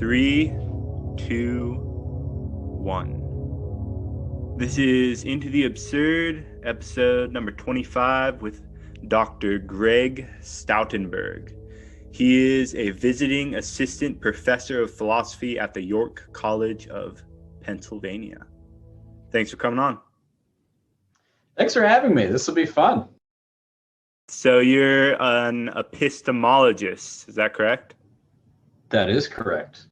Three, two, one. This is Into the Absurd, episode number 25 with Dr. Greg Stoutenburg. He is a visiting assistant professor of philosophy at the York College of Pennsylvania. Thanks for coming on. Thanks for having me. This will be fun. So you're an epistemologist, is that correct? That is correct.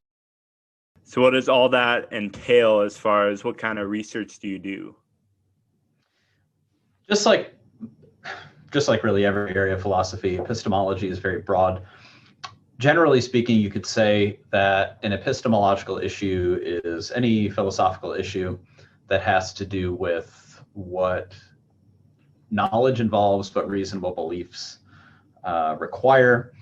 So what does all that entail as far as what kind of research do you do? Just like really every area of philosophy, epistemology is very broad. Generally speaking, you could say that an epistemological issue is any philosophical issue that has to do with what knowledge involves, what reasonable beliefs require,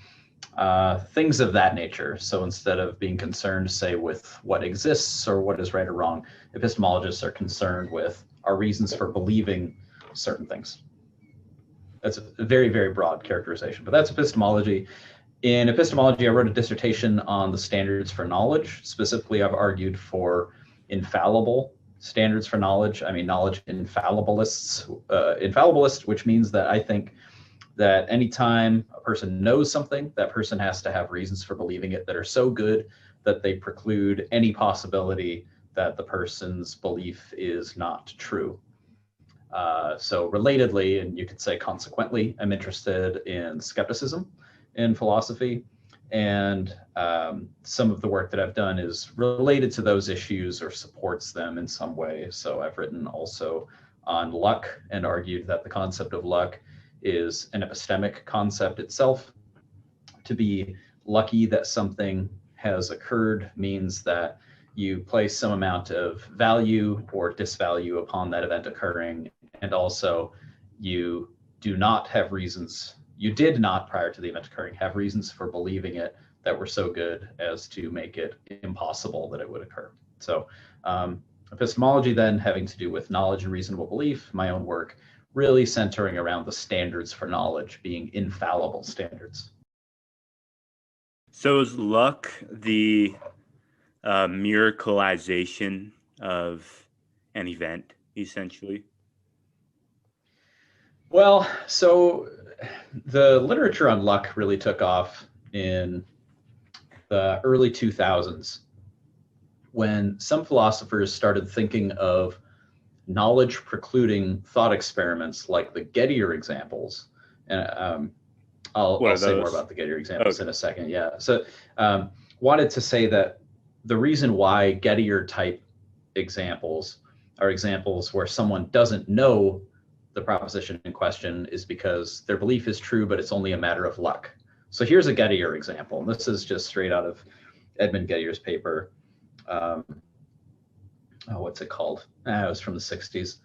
things of that nature. So instead of being concerned, say, with what exists or what is right or wrong, epistemologists are concerned with our reasons for believing certain things. That's a very, very broad characterization, but that's epistemology. In epistemology, I wrote a dissertation on the standards for knowledge. Specifically, I've argued for infallible standards for knowledge. I mean, knowledge infallibilist, which means that I think that anytime a person knows something, that person has to have reasons for believing it that are so good that they preclude any possibility that the person's belief is not true. So relatedly, and you could say consequently, I'm interested in skepticism in philosophy, and some of the work that I've done is related to those issues or supports them in some way. So I've written also on luck and argued that the concept of luck is an epistemic concept itself. To be lucky that something has occurred means that you place some amount of value or disvalue upon that event occurring, and also you do not have reasons, you did not prior to the event occurring have reasons for believing it that were so good as to make it impossible that it would occur. So epistemology then having to do with knowledge and reasonable belief, my own work really centering around the standards for knowledge being infallible standards. So is luck the miracleization of an event, essentially? Well, so the literature on luck really took off in the early 2000s when some philosophers started thinking of knowledge precluding thought experiments like the Gettier examples. And I'll say more about the Gettier examples in a second. Yeah. So wanted to say that the reason why Gettier type examples are examples where someone doesn't know the proposition in question is because their belief is true, but it's only a matter of luck. So here's a Gettier example. And this is just straight out of Edmund Gettier's paper. What's it called? It was from the 60s.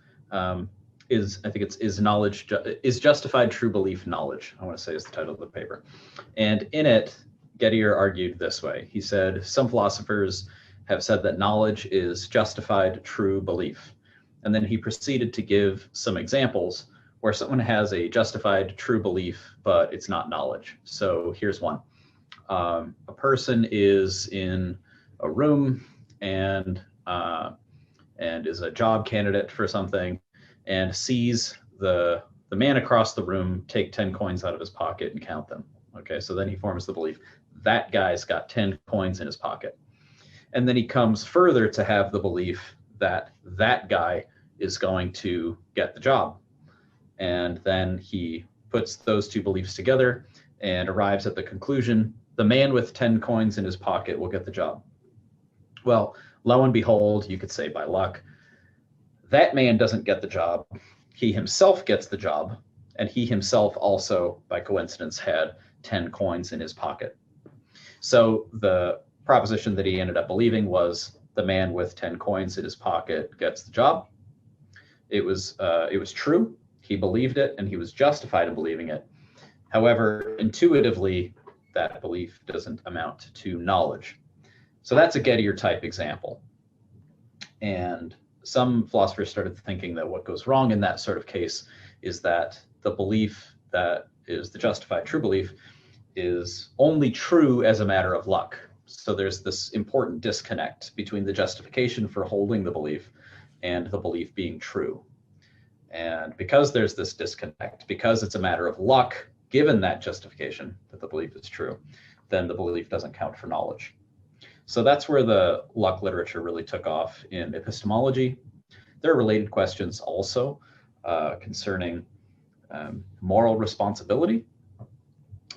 Is justified true belief knowledge? I want to say is the title of the paper. And in it, Gettier argued this way. He said, some philosophers have said that knowledge is justified true belief. And then he proceeded to give some examples where someone has a justified true belief, but it's not knowledge. So here's one. A person is in a room and is a job candidate for something and sees the man across the room take 10 coins out of his pocket and count them. Okay, so then he forms the belief that guy's got 10 coins in his pocket. And then he comes further to have the belief that that guy is going to get the job. And then he puts those two beliefs together and arrives at the conclusion, the man with 10 coins in his pocket will get the job. Well, lo and behold, you could say by luck, that man doesn't get the job. He himself gets the job, and he himself also, by coincidence, had 10 coins in his pocket. So the proposition that he ended up believing was the man with 10 coins in his pocket gets the job. It was true. He believed it, and he was justified in believing it. However, intuitively, that belief doesn't amount to knowledge. So that's a Gettier type example. And some philosophers started thinking that what goes wrong in that sort of case is that the belief that is the justified true belief is only true as a matter of luck. So there's this important disconnect between the justification for holding the belief and the belief being true. And because there's this disconnect, because it's a matter of luck, given that justification that the belief is true, then the belief doesn't count for knowledge. So that's where the luck literature really took off in epistemology. There are related questions also concerning moral responsibility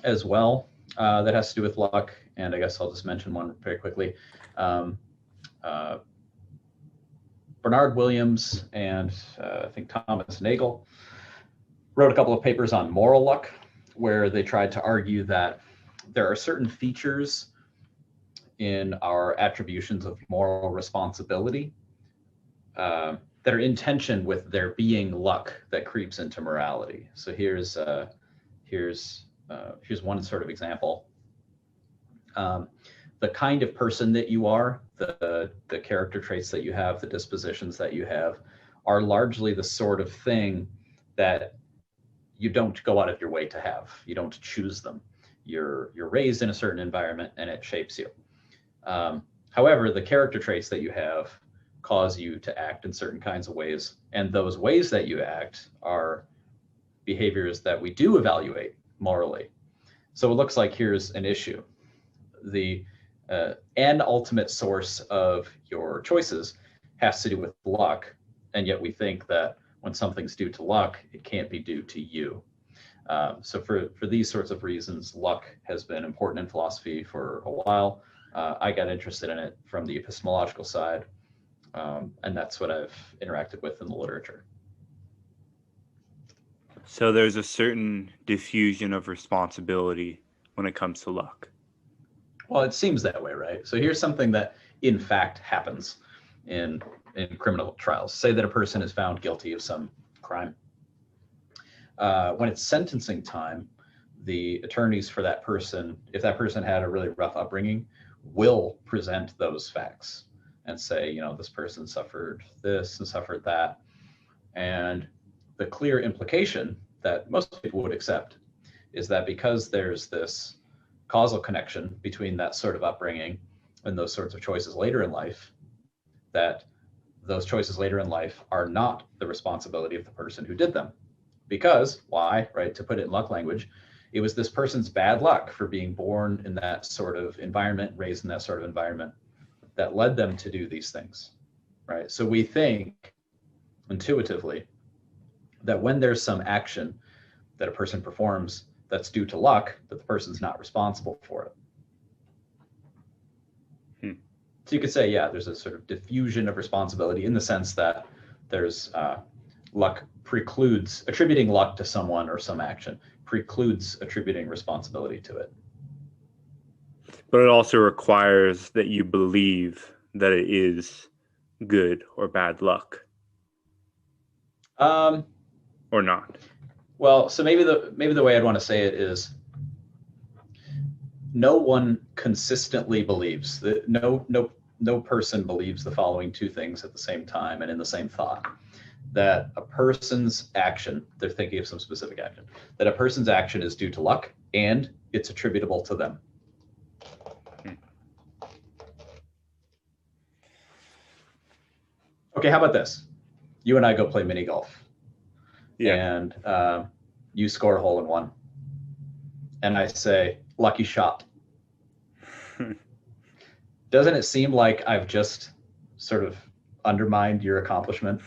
as well that has to do with luck. And I guess I'll just mention one very quickly. Bernard Williams and I think Thomas Nagel wrote a couple of papers on moral luck, where they tried to argue that there are certain features in our attributions of moral responsibility that are in tension with there being luck that creeps into morality. So here's one sort of example. The kind of person that you are, the character traits that you have, the dispositions that you have, are largely the sort of thing that you don't go out of your way to have. You don't choose them. You're raised in a certain environment and it shapes you. However, the character traits that you have cause you to act in certain kinds of ways, and those ways that you act are behaviors that we do evaluate morally. So it looks like here's an issue. The end ultimate source of your choices has to do with luck, and yet we think that when something's due to luck, it can't be due to you. So for these sorts of reasons, luck has been important in philosophy for a while. I got interested in it from the epistemological side, and that's what I've interacted with in the literature. So there's a certain diffusion of responsibility when it comes to luck. Well, it seems that way, right? So here's something that in fact happens in criminal trials. Say that a person is found guilty of some crime. When it's sentencing time, the attorneys for that person, if that person had a really rough upbringing, will present those facts and say, this person suffered this and suffered that. And the clear implication that most people would accept is that because there's this causal connection between that sort of upbringing and those sorts of choices later in life, that those choices later in life are not the responsibility of the person who did them. Because, why, right, to put it in luck language, it was this person's bad luck for being born in that sort of environment, raised in that sort of environment, that led them to do these things, right? So we think intuitively that when there's some action that a person performs that's due to luck, that the person's not responsible for it. So you could say, yeah, there's a sort of diffusion of responsibility in the sense that there's luck precludes attributing luck to someone or some action, precludes attributing responsibility to it. But it also requires that you believe that it is good or bad luck. Or not. Well, so maybe the way I'd want to say it is, no one consistently believes that no person believes the following two things at the same time and in the same thought. That a person's action, they're thinking of some specific action, that a person's action is due to luck and it's attributable to them. Okay, how about this? You and I go play mini golf. Yeah. And you score a hole in one. And I say, lucky shot. Doesn't it seem like I've just sort of undermined your accomplishment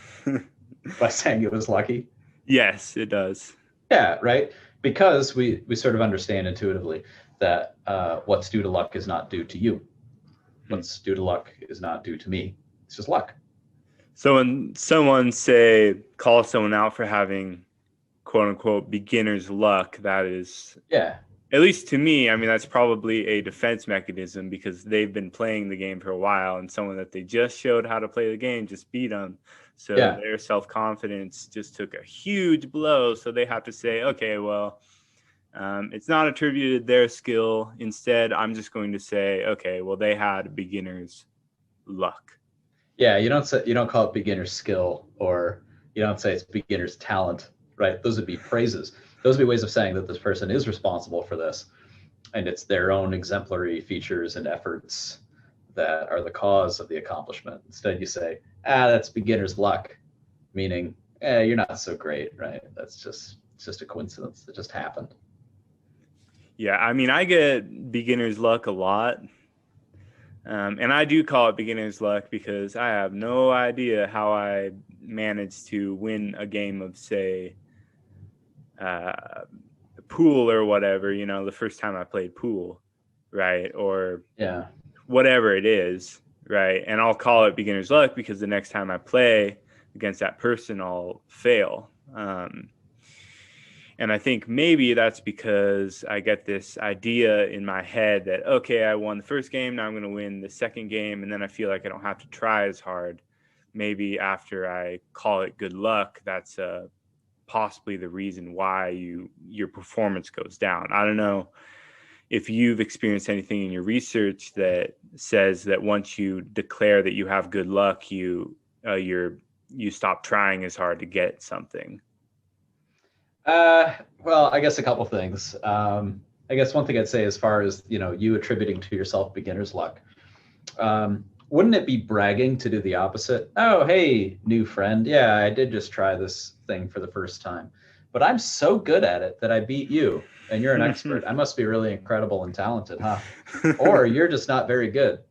by saying it was lucky? Yes, it does. Yeah, right? Because we sort of understand intuitively that what's due to luck is not due to you. What's due to luck is not due to me. It's just luck. So when someone, say, calls someone out for having, quote unquote, beginner's luck, that is, yeah, at least to me, I mean, that's probably a defense mechanism because they've been playing the game for a while and someone that they just showed how to play the game just beat them. So their self-confidence just took a huge blow. So they have to say, okay, well, it's not attributed their skill. Instead, I'm just going to say, okay, well, they had beginner's luck. Yeah, you don't call it beginner's skill, or you don't say it's beginner's talent, right? Those would be praises. Those would be ways of saying that this person is responsible for this. and it's their own exemplary features and efforts that are the cause of the accomplishment. Instead, you say, that's beginner's luck, meaning, you're not so great, right? It's just a coincidence that just happened. Yeah, I mean, I get beginner's luck a lot. And I do call it beginner's luck because I have no idea how I managed to win a game of, say, pool or whatever, the first time I played pool, right? Or whatever it is, right? And I'll call it beginner's luck because the next time I play against that person, I'll fail. And I think maybe that's because I get this idea in my head that, okay, I won the first game, now I'm going to win the second game, and then I feel like I don't have to try as hard. Maybe after I call it good luck, that's possibly the reason why your performance goes down. I don't know if you've experienced anything in your research that says that once you declare that you have good luck, you stop trying as hard to get something. Well, I guess a couple things. I guess one thing I'd say as far as, you attributing to yourself beginner's luck, wouldn't it be bragging to do the opposite? Oh, hey, new friend. Yeah, I did just try this thing for the first time, but I'm so good at it that I beat you and you're an expert. I must be really incredible and talented, huh? Or you're just not very good.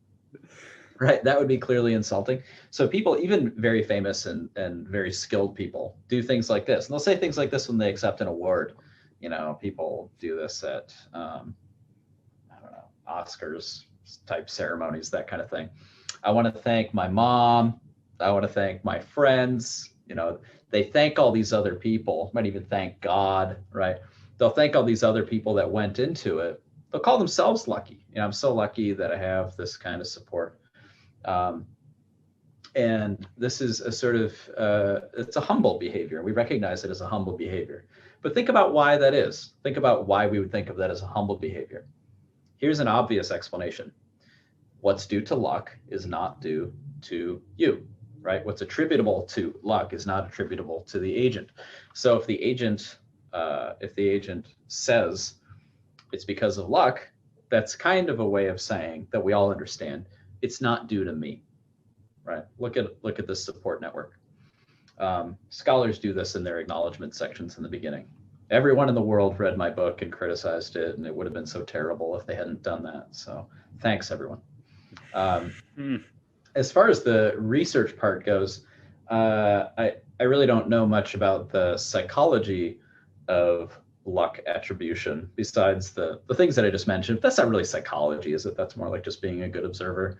Right, that would be clearly insulting. So people, even very famous and very skilled people, do things like this. And they'll say things like this when they accept an award. People do this at, I don't know, Oscars type ceremonies, that kind of thing. I want to thank my mom. I want to thank my friends. They thank all these other people, might even thank God, right? They'll thank all these other people that went into it. They'll call themselves lucky. I'm so lucky that I have this kind of support. And this is a sort of, it's a humble behavior. We recognize it as a humble behavior. But think about why that is. Think about why we would think of that as a humble behavior. Here's an obvious explanation. What's due to luck is not due to you, right? What's attributable to luck is not attributable to the agent. So if the agent says it's because of luck, that's kind of a way of saying that we all understand it's not due to me, right? Look at this support network. Scholars do this in their acknowledgement sections in the beginning. Everyone in the world read my book and criticized it, and it would have been so terrible if they hadn't done that. So thanks, everyone. As far as the research part goes, I really don't know much about the psychology of luck attribution besides the things that I just mentioned. That's not really psychology, is it? That's more like just being a good observer.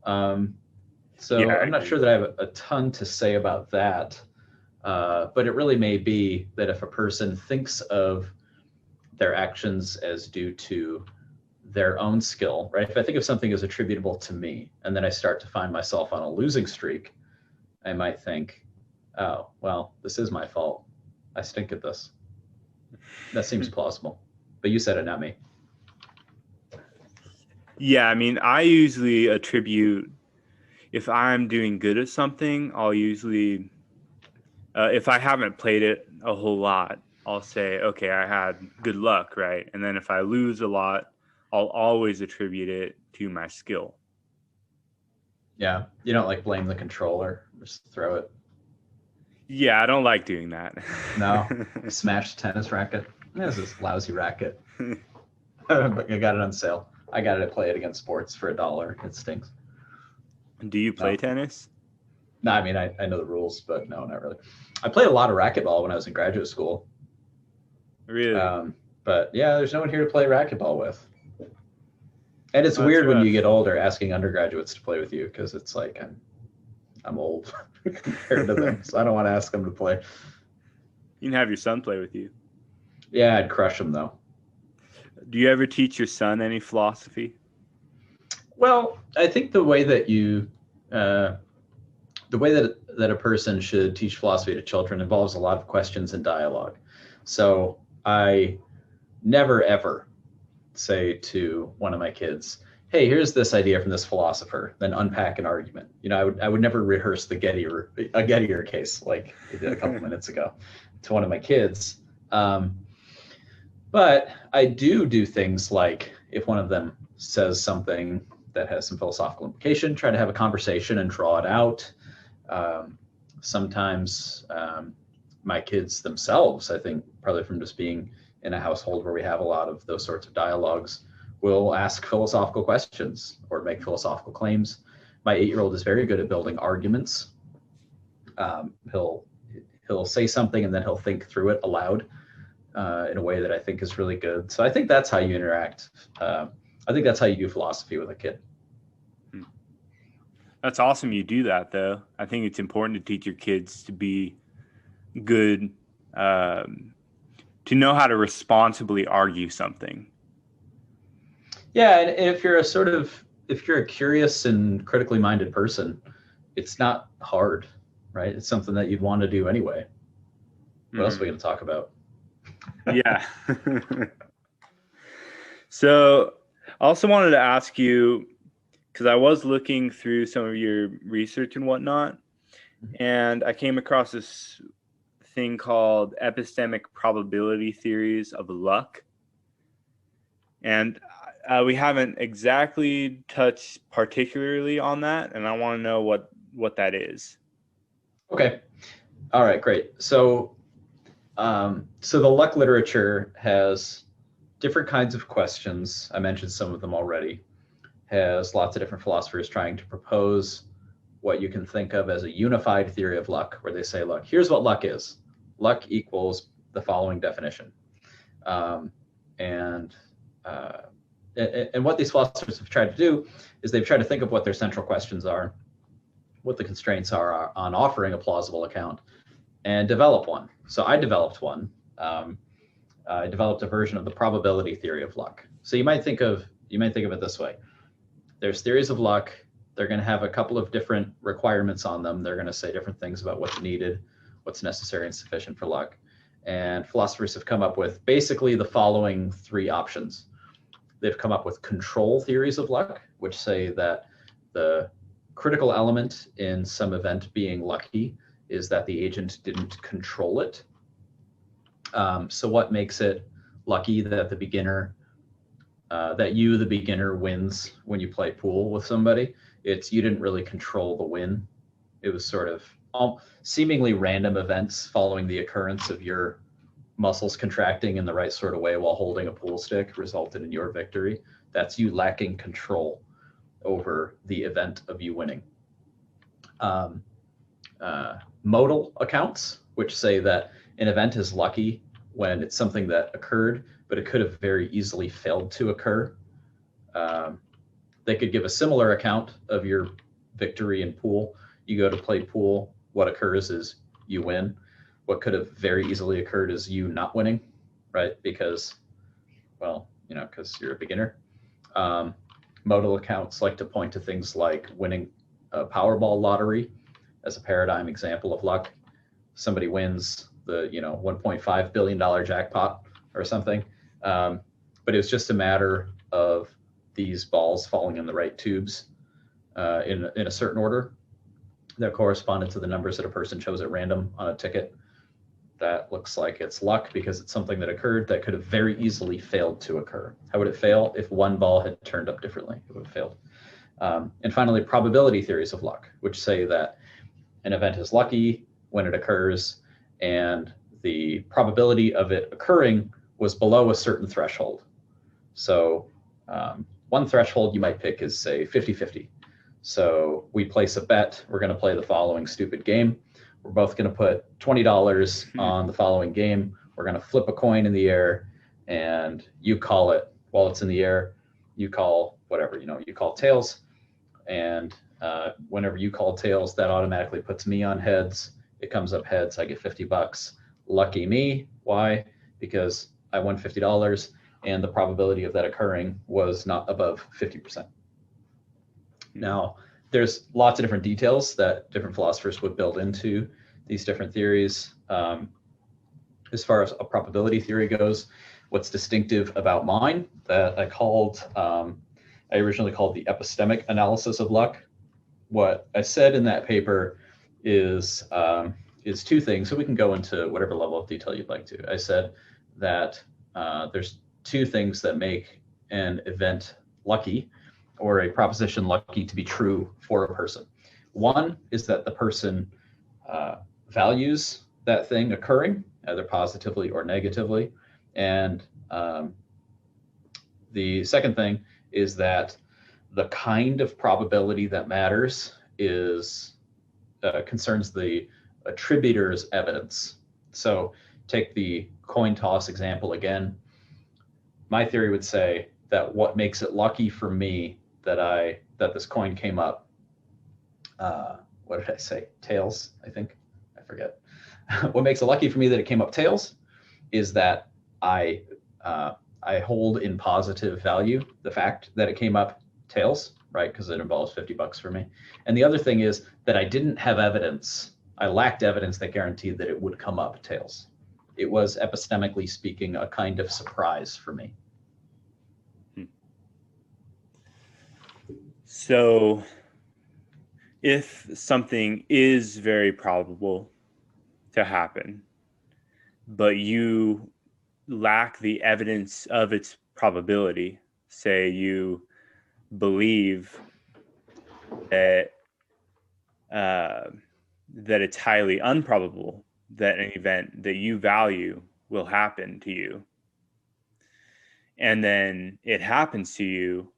I'm not sure that I have a ton to say about that, but it really may be that if a person thinks of their actions as due to their own skill, right? If I think of something as attributable to me, and then I start to find myself on a losing streak, I might think, oh, well, this is my fault. I stink at this. That seems plausible. But you said it, not me. Yeah, I mean, I usually attribute, if I'm doing good at something, I'll usually, if I haven't played it a whole lot, I'll say, okay, I had good luck, right? And then if I lose a lot, I'll always attribute it to my skill. Yeah, you don't like blame the controller, just throw it. Yeah, I don't like doing that. No, smashed tennis racket. This is lousy racket. But I got it on sale. I got it at Play It Against Sports for $1. It stinks. Do you play tennis? No, I mean, I know the rules, but no, not really. I played a lot of racquetball when I was in graduate school. Really? But yeah, there's no one here to play racquetball with. And it's weird when you get older asking undergraduates to play with you, because it's like I'm old compared to them, so I don't want to ask them to play. You can have your son play with you. Yeah, I'd crush him though. Do you ever teach your son any philosophy? Well, I think the way that that a person should teach philosophy to children involves a lot of questions and dialogue. So I never ever say to one of my kids, hey, here's this idea from this philosopher, then unpack an argument. I would never rehearse a Gettier case like I did a couple minutes ago to one of my kids. But I do things like if one of them says something that has some philosophical implication, try to have a conversation and draw it out. Sometimes my kids themselves, I think probably from just being in a household where we have a lot of those sorts of dialogues, will ask philosophical questions or make philosophical claims. My 8-year-old is very good at building arguments. He'll say something and then he'll think through it aloud in a way that I think is really good. So I think that's how you interact. I think that's how you do philosophy with a kid. That's awesome you do that, though. I think it's important to teach your kids to be good, to know how to responsibly argue something. Yeah, and if you're a curious and critically minded person, it's not hard, right? It's something that you'd want to do anyway. What else are we going to talk about? Yeah. So I also wanted to ask you, because I was looking through some of your research and whatnot, and I came across this thing called epistemic probability theories of luck. And we haven't exactly touched particularly on that, and I want to know what that is. Okay. All right, great. So the luck literature has different kinds of questions. I mentioned some of them already. Has lots of different philosophers trying to propose what you can think of as a unified theory of luck, where they say, look, here's what luck is. Luck equals the following definition. And what these philosophers have tried to do is they've tried to think of what their central questions are, what the constraints are on offering a plausible account, and develop one. So I developed one. I developed a version of the probability theory of luck. So you might think of it this way. There's theories of luck. They're going to have a couple of different requirements on them. They're going to say different things about what's needed, what's necessary and sufficient for luck. And philosophers have come up with basically the following 3 options. They've come up with control theories of luck, which say that the critical element in some event being lucky is that the agent didn't control it. So what makes it lucky that the beginner wins when you play pool with somebody? It's you didn't really control the win. It was sort of seemingly random events following the occurrence of your muscles contracting in the right sort of way while holding a pool stick resulted in your victory. That's you lacking control over the event of you winning. Modal accounts, which say that an event is lucky when it's something that occurred, but it could have very easily failed to occur. They could give a similar account of your victory in pool. You go to play pool, what occurs is you win. What could have very easily occurred is you not winning, right? Because you're a beginner. Modal accounts like to point to things like winning a Powerball lottery as a paradigm example of luck. Somebody wins the $1.5 billion jackpot or something, but it was just a matter of these balls falling in the right tubes in a certain order that corresponded to the numbers that a person chose at random on a ticket. That looks like it's luck because it's something that occurred that could have very easily failed to occur. How would it fail? If one ball had turned up differently, it would have failed. And finally, probability theories of luck, which say that an event is lucky when it occurs, and the probability of it occurring was below a certain threshold. So one threshold you might pick is, say, 50-50. So we place a bet. We're going to play the following stupid game. We're both going to put $20 on the following game. We're going to flip a coin in the air, and you call it while it's in the air. You call whatever, you call tails. And whenever you call tails, that automatically puts me on heads. It comes up heads. I get $50. Lucky me. Why? Because I won $50, and the probability of that occurring was not above 50%. Now, there's lots of different details that different philosophers would build into these different theories. As far as a probability theory goes, what's distinctive about mine that I originally called the epistemic analysis of luck. What I said in that paper is 2 things. So we can go into whatever level of detail you'd like to. I said that there's 2 things that make an event lucky or a proposition lucky to be true for a person. One is that the person values that thing occurring, either positively or negatively. And the second thing is that the kind of probability that matters is concerns the attributor's evidence. So take the coin toss example again. My theory would say that what makes it lucky for me that this coin came up, what did I say? Tails, I think. I forget. What makes it lucky for me that it came up tails is that I hold in positive value the fact that it came up tails, right? Because it involves $50 for me. And the other thing is that I didn't have evidence. I lacked evidence that guaranteed that it would come up tails. It was, epistemically speaking, a kind of surprise for me. So if something is very probable to happen, but you lack the evidence of its probability, say you believe that that it's highly improbable that an event that you value will happen to you, and then it happens to you,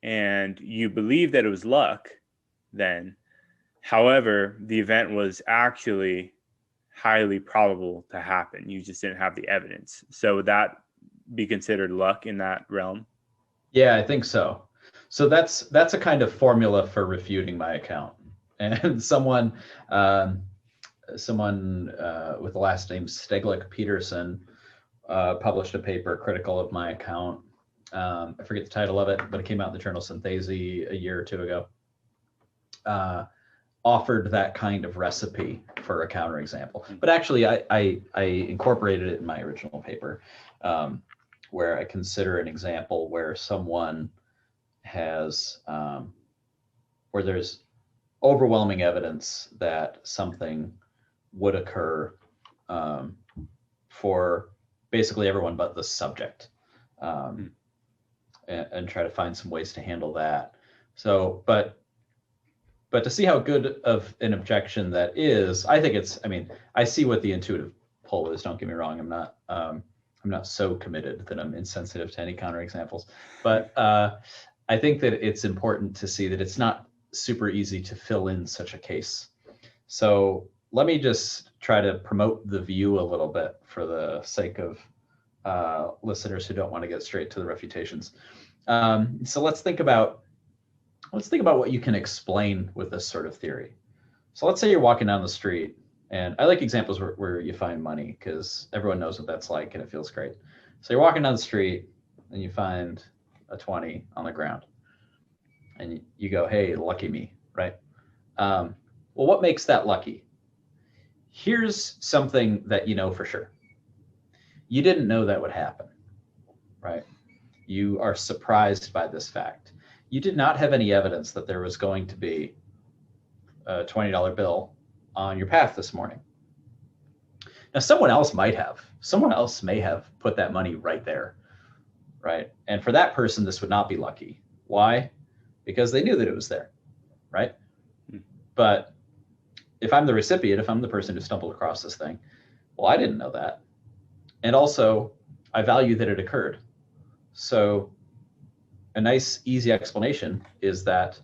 and you believe that it was luck then. However, the event was actually highly probable to happen. You just didn't have the evidence. So would that be considered luck in that realm? Yeah, I think so. So that's a kind of formula for refuting my account. And someone with the last name Steglich Peterson published a paper critical of my account. I forget the title of it, but it came out in the journal Synthese a year or two ago. Offered that kind of recipe for a counterexample. But actually, I incorporated it in my original paper, where I consider an example where someone has, where there's overwhelming evidence that something would occur for basically everyone but the subject, and try to find some ways to handle that. So, but to see how good of an objection that is, I think it's, I mean, I see what the intuitive pull is, don't get me wrong. I'm not so committed that I'm insensitive to any counterexamples, but I think that it's important to see that it's not super easy to fill in such a case. So let me just try to promote the view a little bit for the sake of listeners who don't want to get straight to the refutations. So let's think about what you can explain with this sort of theory. So let's say you're walking down the street, and I like examples where you find money because everyone knows what that's like and it feels great. So you're walking down the street and you find a 20 on the ground and you go, hey, lucky me, right? Well, what makes that lucky? Here's something that you know for sure. You didn't know that would happen, right? You are surprised by this fact. You did not have any evidence that there was going to be a $20 bill on your path this morning. Now, someone else might have. Someone else may have put that money right there, right? And for that person, this would not be lucky. Why? Because they knew that it was there, right? But if I'm the recipient, if I'm the person who stumbled across this thing, well, I didn't know that. And also, I value that it occurred. So a nice, easy explanation is that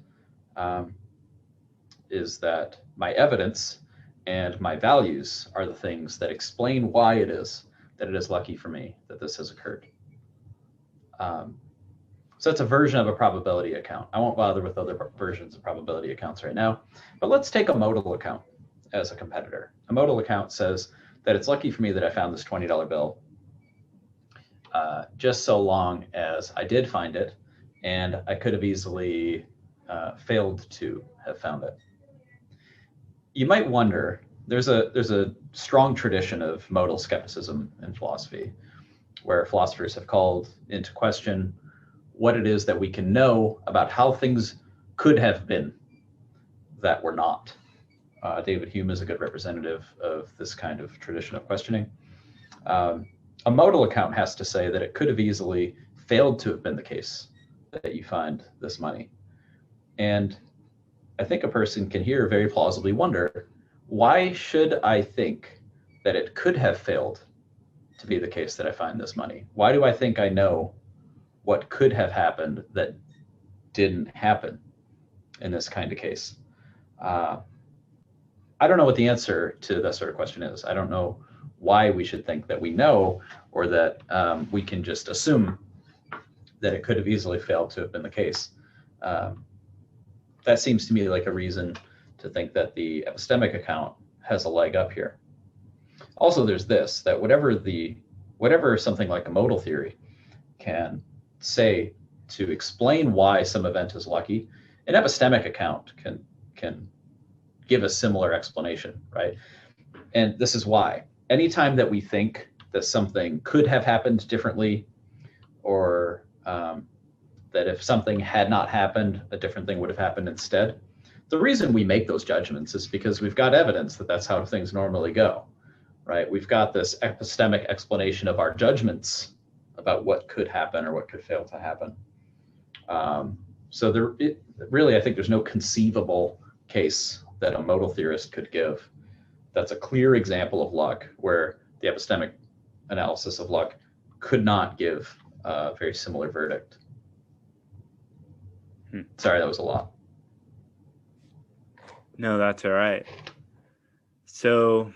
my evidence and my values are the things that explain why it is that it is lucky for me that this has occurred. So it's a version of a probability account. I won't bother with other versions of probability accounts right now, but let's take a modal account as a competitor. A modal account says that it's lucky for me that I found this $20 bill, just so long as I did find it, and I could have easily failed to have found it. You might wonder, there's a strong tradition of modal skepticism in philosophy, where philosophers have called into question what it is that we can know about how things could have been that were not. David Hume is a good representative of this kind of tradition of questioning. A modal account has to say that it could have easily failed to have been the case that you find this money. And I think a person can here very plausibly wonder, why should I think that it could have failed to be the case that I find this money? Why do I think I know what could have happened that didn't happen in this kind of case? I don't know what the answer to that sort of question is. I don't know why we should think that we know, or that we can just assume that it could have easily failed to have been the case. That seems to me like a reason to think that the epistemic account has a leg up here. Also, there's this, that whatever something like a modal theory can say to explain why some event is lucky, an epistemic account can give a similar explanation, right? And this is why. Anytime that we think that something could have happened differently, or that if something had not happened, a different thing would have happened instead, the reason we make those judgments is because we've got evidence that that's how things normally go, right? We've got this epistemic explanation of our judgments about what could happen or what could fail to happen. So really, I think there's no conceivable case that a modal theorist could give that's a clear example of luck, where the epistemic analysis of luck could not give a very similar verdict. Sorry, that was a lot. No, that's all right. So,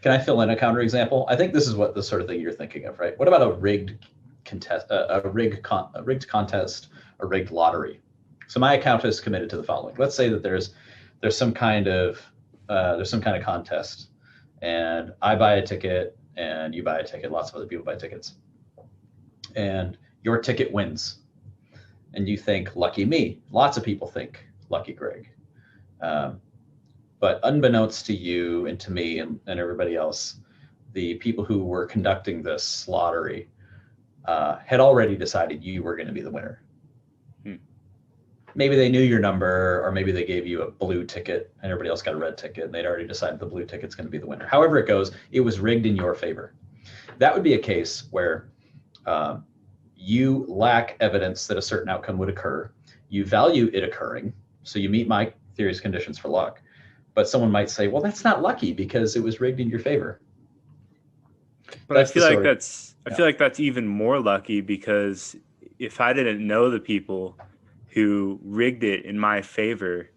can I fill in a counterexample? I think this is what the sort of thing you're thinking of, right? What about a rigged contest, a rigged contest, a rigged lottery? So my account is committed to the following. Let's say that there's some kind of contest, and I buy a ticket, and you buy a ticket. Lots of other people buy tickets, and your ticket wins, and you think, lucky me. Lots of people think, lucky Greg. But unbeknownst to you and to me and everybody else, the people who were conducting this lottery had already decided you were going to be the winner. Maybe they knew your number, or maybe they gave you a blue ticket and everybody else got a red ticket, and they'd already decided the blue ticket's going to be the winner. However it goes, it was rigged in your favor. That would be a case where you lack evidence that a certain outcome would occur. You value it occurring, so you meet my theory's conditions for luck. But someone might say, well, that's not lucky because it was rigged in your favor. But I feel like that's even more lucky, because if I didn't know the people who rigged it in my favor,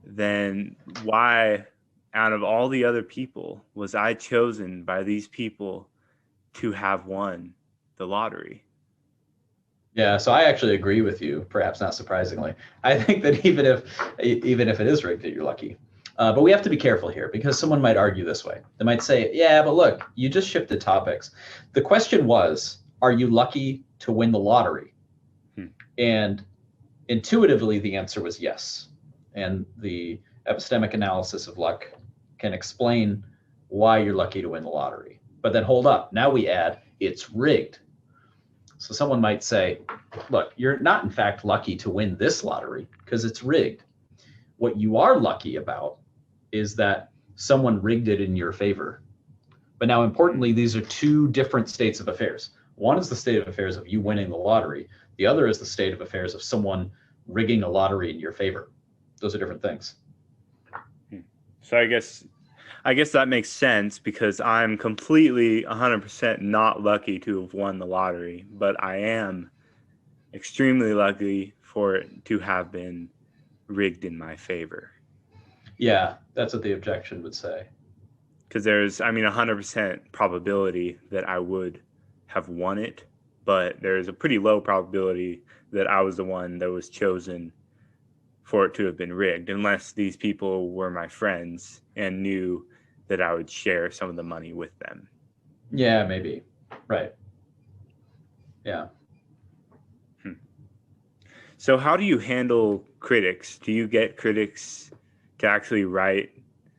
then why, out of all the other people, was I chosen by these people to have won the lottery? Yeah, so I actually agree with you, perhaps not surprisingly. I think that even if it is rigged, that you're lucky. But we have to be careful here, because someone might argue this way. They might say, yeah, but look, you just shifted topics. The question was, are you lucky to win the lottery? And intuitively, the answer was yes. And the epistemic analysis of luck can explain why you're lucky to win the lottery. But then hold up, now we add, it's rigged. So someone might say, look, you're not in fact lucky to win this lottery because it's rigged. What you are lucky about is that someone rigged it in your favor. But now, importantly, these are two different states of affairs. One is the state of affairs of you winning the lottery. The other is the state of affairs of someone rigging a lottery in your favor. Those are different things. So I guess that makes sense, because I'm completely 100% not lucky to have won the lottery, but I am extremely lucky for it to have been rigged in my favor. Yeah, that's what the objection would say. Because there's, 100% probability that I would have won it, but there's a pretty low probability that I was the one that was chosen for it to have been rigged, unless these people were my friends and knew that I would share some of the money with them. Yeah, maybe. Right. Yeah. So how do you handle critics? Do you get critics to actually write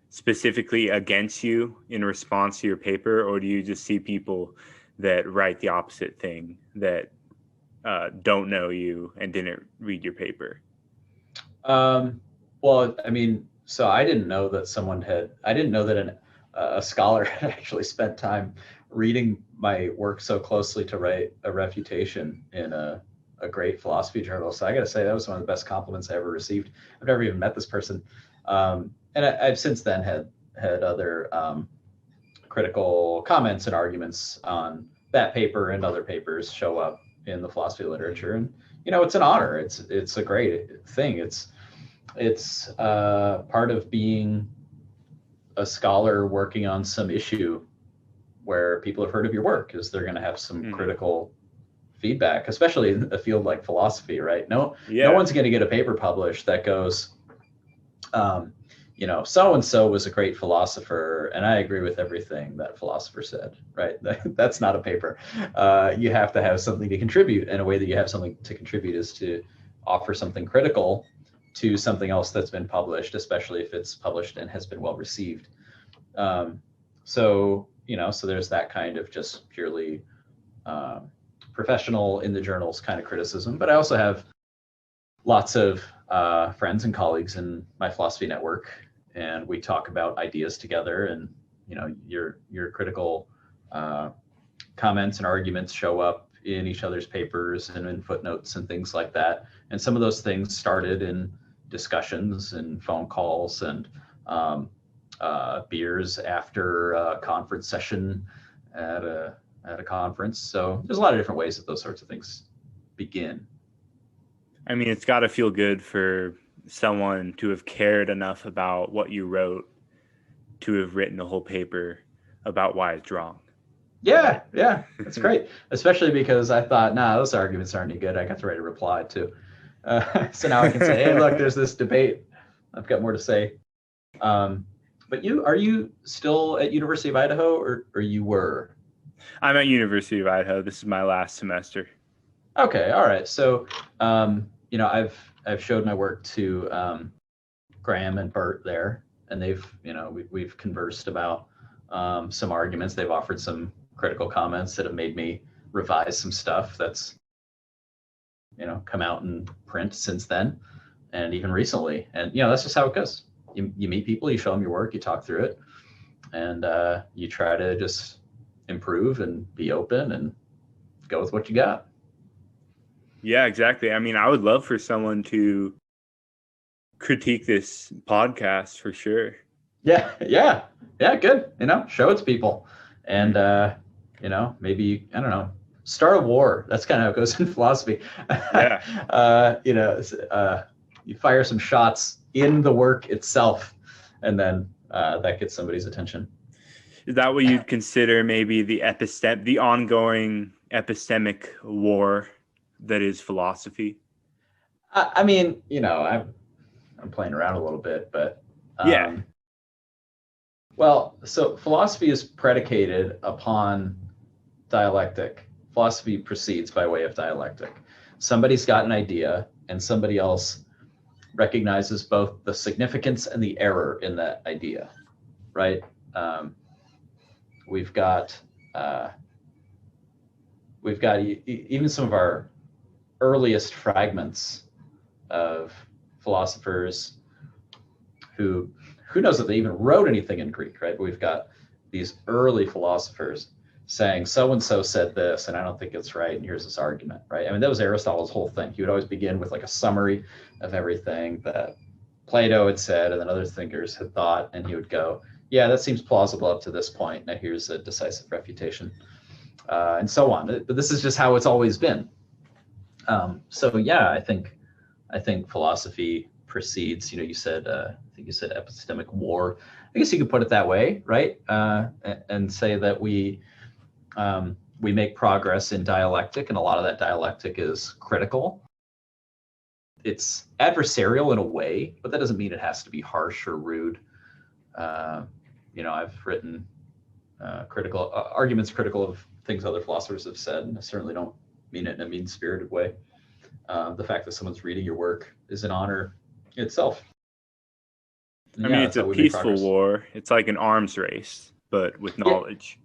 specifically against you in response to your paper, or do you just see people that write the opposite thing, that don't know you and didn't read your paper? Well, so I didn't know that a scholar had actually spent time reading my work so closely to write a refutation in a great philosophy journal. So I got to say that was one of the best compliments I ever received. I've never even met this person, and I've since then had other critical comments and arguments on that paper and other papers show up in the philosophy literature. And it's an honor. It's a great thing. It's part of being a scholar working on some issue where people have heard of your work, is they're going to have some critical feedback, especially in a field like philosophy, right? No one's going to get a paper published that goes, so-and-so was a great philosopher, and I agree with everything that philosopher said, right? That's not a paper. You have to have something to contribute, and a way that you have something to contribute is to offer something critical to something else that's been published, especially if it's published and has been well received. So there's that kind of just purely professional in the journals kind of criticism. But I also have lots of friends and colleagues in my philosophy network, and we talk about ideas together, and your critical comments and arguments show up in each other's papers and in footnotes and things like that. And some of those things started in discussions and phone calls and beers after a conference session at a conference. So there's a lot of different ways that those sorts of things begin. I mean, it's got to feel good for someone to have cared enough about what you wrote to have written a whole paper about why it's wrong. Yeah, that's great. Especially because I thought, those arguments aren't any good. I got to write a reply too. So now I can say, hey, look, there's this debate. I've got more to say. But are you still at University of Idaho, or you were? I'm at University of Idaho. This is my last semester. Okay, all right. So, I've showed my work to Graham and Bert there, and we've conversed about some arguments. They've offered some critical comments that have made me revise some stuff that's come out in print since then, and even recently. And that's just how it goes. You meet people, you show them your work, you talk through it, and you try to just improve and be open and go with what you got. Yeah, exactly. I mean, I would love for someone to critique this podcast for sure. Yeah, good. Show it to people, and maybe, I don't know, start a war. That's kind of how it goes in philosophy. Yeah. You fire some shots in the work itself, and then that gets somebody's attention. Is that what you'd consider maybe the ongoing epistemic war that is philosophy? I mean, I'm playing around a little bit, but yeah. Well, so philosophy is predicated upon dialectic. Philosophy proceeds by way of dialectic. Somebody's got an idea, and somebody else recognizes both the significance and the error in that idea, right? We've got even some of our earliest fragments of philosophers who knows if they even wrote anything in Greek, right? But we've got these early philosophers saying, so-and-so said this, and I don't think it's right, and here's this argument, right? I mean, that was Aristotle's whole thing. He would always begin with like a summary of everything that Plato had said and then other thinkers had thought, and he would go, yeah, that seems plausible up to this point. Now here's a decisive refutation, and so on. But this is just how it's always been. So yeah, I think philosophy proceeds. You said, I think you said epistemic war. I guess you could put it that way, right? And say that we make progress in dialectic, and a lot of that dialectic is critical. It's adversarial in a way, but that doesn't mean it has to be harsh or rude. I've written critical arguments critical of things other philosophers have said, and I certainly don't mean it in a mean-spirited way. The fact that someone's reading your work is an honor itself. I mean, it's a peaceful war. It's like an arms race, but with knowledge.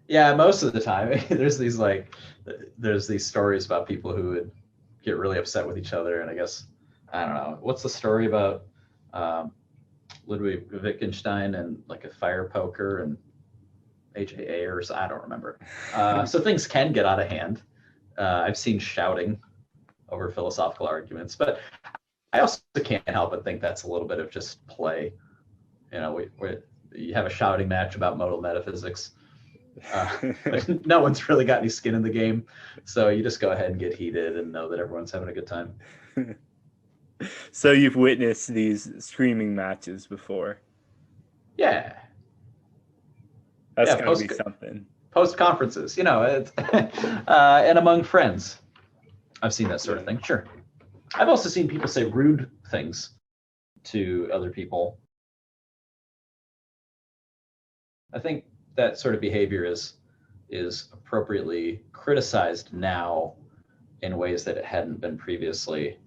Yeah, most of the time. There's these stories about people who would get really upset with each other, and I guess, I don't know, what's the story about Ludwig Wittgenstein and like a fire poker and H.A. Ayers, I don't remember. So things can get out of hand. I've seen shouting over philosophical arguments, but I also can't help but think that's a little bit of just play. You know, you have a shouting match about modal metaphysics. No one's really got any skin in the game, so you just go ahead and get heated and know that everyone's having a good time. So you've witnessed these screaming matches before? Yeah. That's gotta be something. Post conferences, you know, it's, and among friends, I've seen that sort of thing. Sure. I've also seen people say rude things to other people. I think that sort of behavior is appropriately criticized now in ways that it hadn't been previously,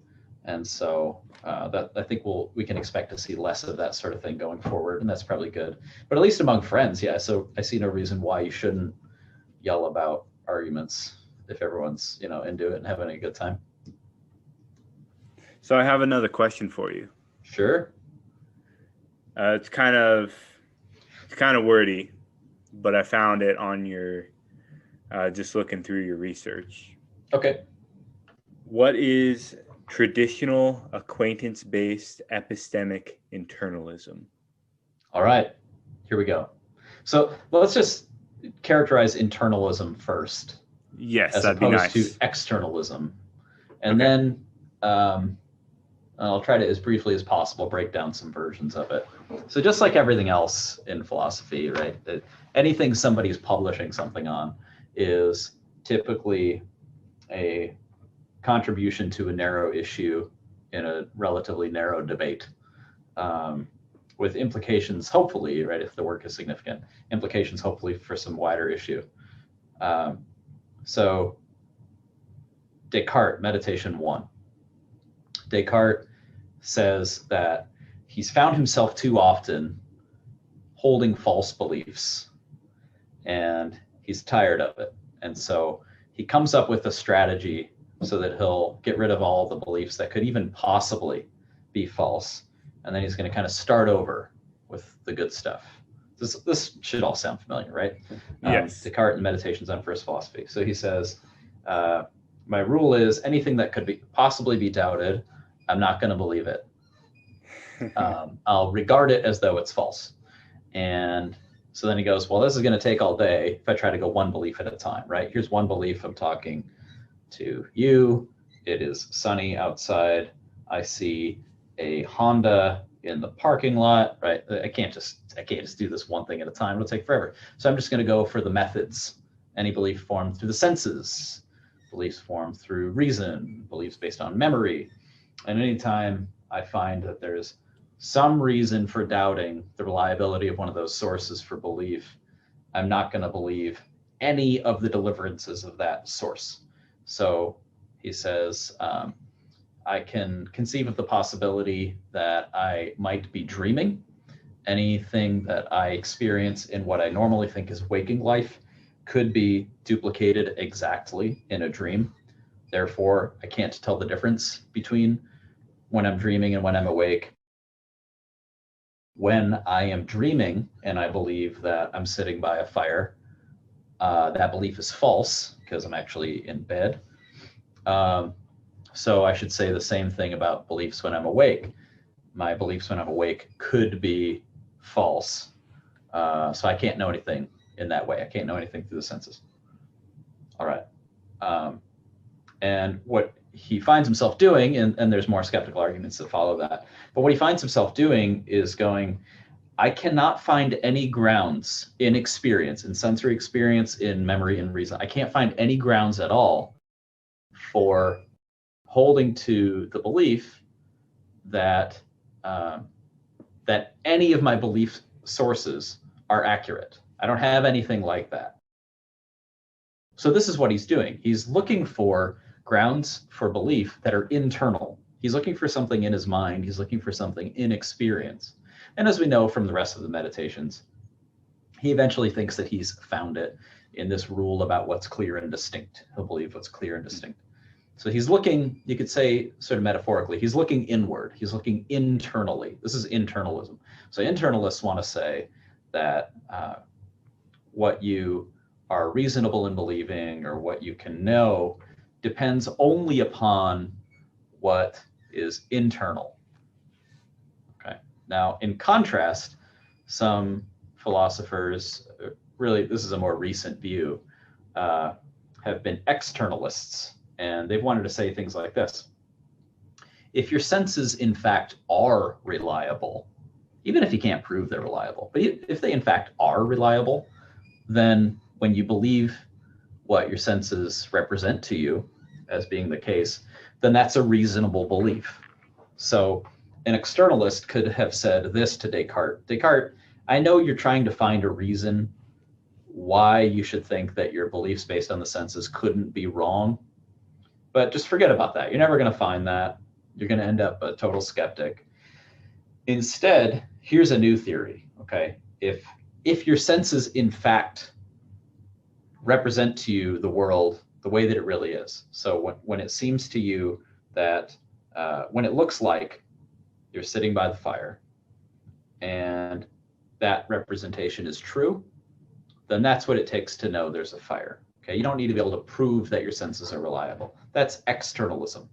and so that I think we can expect to see less of that sort of thing going forward, and that's probably good. But at least among friends, yeah. So I see no reason why you shouldn't yell about arguments if everyone's, you know, into it and having a good time. So I have another question for you. Sure. It's kind of wordy, but I found it on your just looking through your research. Okay. What is traditional acquaintance-based epistemic internalism? All right, here we go. So let's just characterize internalism first. Yes, as that'd be nice. As opposed to externalism. And then I'll try to, as briefly as possible, break down some versions of it. So just like everything else in philosophy, right, anything somebody's publishing something on is typically a contribution to a narrow issue in a relatively narrow debate, with implications, hopefully, right, if the work is significant, implications hopefully for some wider issue. So Descartes, Meditation One. Descartes says that he's found himself too often holding false beliefs, and he's tired of it. And so he comes up with a strategy so that he'll get rid of all the beliefs that could even possibly be false. And then he's going to kind of start over with the good stuff. This should all sound familiar, right? Yes. Descartes and Meditations on First Philosophy. So he says, my rule is anything that could possibly be doubted, I'm not going to believe it. I'll regard it as though it's false. And so then he goes, well, this is going to take all day if I try to go one belief at a time, right? Here's one belief. I'm talking to you. It is sunny outside. I see a Honda in the parking lot, right? I can't just do this one thing at a time. It'll take forever. So I'm just going to go for the methods. Any belief formed through the senses, beliefs formed through reason, beliefs based on memory. And anytime I find that there's some reason for doubting the reliability of one of those sources for belief, I'm not going to believe any of the deliverances of that source. So he says, I can conceive of the possibility that I might be dreaming. Anything that I experience in what I normally think is waking life could be duplicated exactly in a dream. Therefore, I can't tell the difference between when I'm dreaming and when I'm awake. When I am dreaming and I believe that I'm sitting by a fire, that belief is false because I'm actually in bed. So I should say the same thing about beliefs when I'm awake. My beliefs when I'm awake could be false. So I can't know anything in that way. I can't know anything through the senses. All right. And what he finds himself doing, and there's more skeptical arguments that follow that, but what he finds himself doing is going, I cannot find any grounds in experience, in sensory experience, in memory and reason. I can't find any grounds at all for holding to the belief that that any of my belief sources are accurate. I don't have anything like that. So this is what he's doing. He's looking for grounds for belief that are internal. He's looking for something in his mind. He's looking for something in experience. And as we know from the rest of the meditations, he eventually thinks that he's found it in this rule about what's clear and distinct. He'll believe what's clear and distinct. So he's looking, you could say sort of metaphorically, he's looking inward. He's looking internally. This is internalism. So internalists want to say that what you are reasonable in believing or what you can know depends only upon what is internal. Okay. Now, in contrast, some philosophers, really, this is a more recent view, have been externalists, and they've wanted to say things like this. If your senses, in fact, are reliable, even if you can't prove they're reliable, but if they, in fact, are reliable, then when you believe what your senses represent to you as being the case, then that's a reasonable belief. So an externalist could have said this to Descartes. Descartes, I know you're trying to find a reason why you should think that your beliefs based on the senses couldn't be wrong, but just forget about that. You're never going to find that. You're going to end up a total skeptic. Instead, here's a new theory, okay? If your senses, in fact, represent to you the world the way that it really is, so when it seems to you that, when it looks like you're sitting by the fire and that representation is true, then that's what it takes to know there's a fire, okay? You don't need to be able to prove that your senses are reliable. That's externalism.